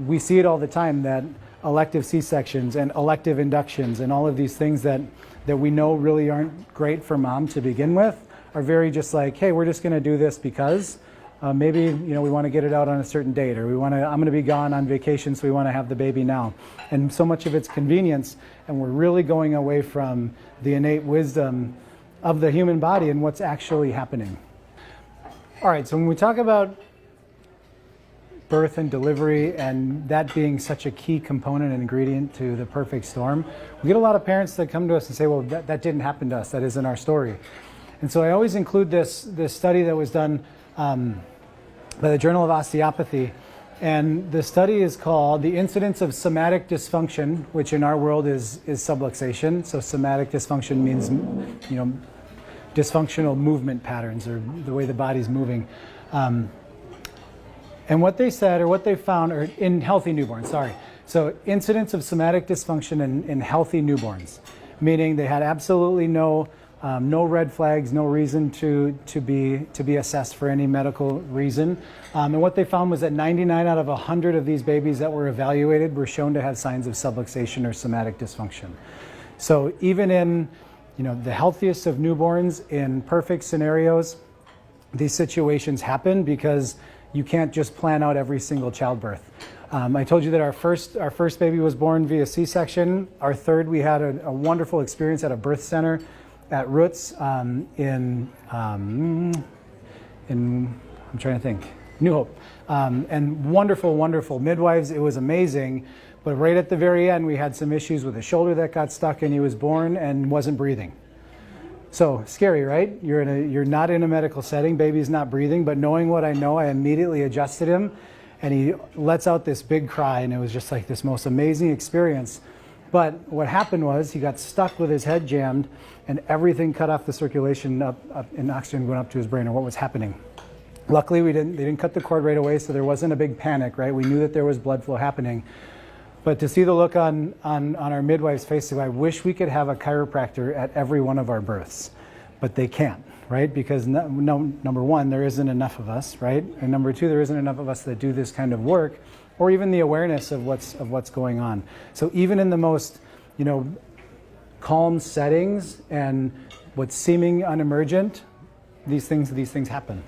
we see it all the time, that elective C-sections and elective inductions and all of these things that we know really aren't great for mom to begin with are very just like, hey, we're just going to do this because maybe we want to get it out on a certain date, or I'm going to be gone on vacation, so we want to have the baby now. And so much of it's convenience, and we're really going away from the innate wisdom of the human body and what's actually happening. All right, so when we talk about birth and delivery and that being such a key component and ingredient to the perfect storm, we get a lot of parents that come to us and say, well, that didn't happen to us, that isn't our story. And so I always include this study that was done by the Journal of Osteopathy. And the study is called The Incidence of Somatic Dysfunction, which in our world is subluxation. So somatic dysfunction means, dysfunctional movement patterns, or the way the body's moving. And what they said, or what they found, or in healthy newborns, So incidence of somatic dysfunction in healthy newborns, meaning they had absolutely no red flags, no reason to be assessed for any medical reason. And what they found was that 99 out of 100 of these babies that were evaluated were shown to have signs of subluxation or somatic dysfunction. So even in the healthiest of newborns, in perfect scenarios, these situations happen because you can't just plan out every single childbirth. I told you that our first baby was born via C-section. Our third, we had a wonderful experience at a birth center at Roots in I'm trying to think, New Hope. And wonderful midwives. It was amazing. But right at the very end, we had some issues with a shoulder that got stuck, and he was born and wasn't breathing. So scary, right? You're not in a medical setting, baby's not breathing, but knowing what I know, I immediately adjusted him, and he lets out this big cry, and it was just like this most amazing experience. But what happened was he got stuck with his head jammed, and everything cut off the circulation up and oxygen going up to his brain, or what was happening. Luckily, they didn't cut the cord right away, so there wasn't a big panic, right? We knew that there was blood flow happening. But to see the look on our midwife's face, I wish we could have a chiropractor at every one of our births, but they can't, right? Because number one, there isn't enough of us, right? And number two, there isn't enough of us that do this kind of work, or even the awareness of what's going on. So even in the most, calm settings and what's seeming unemergent, these things happen.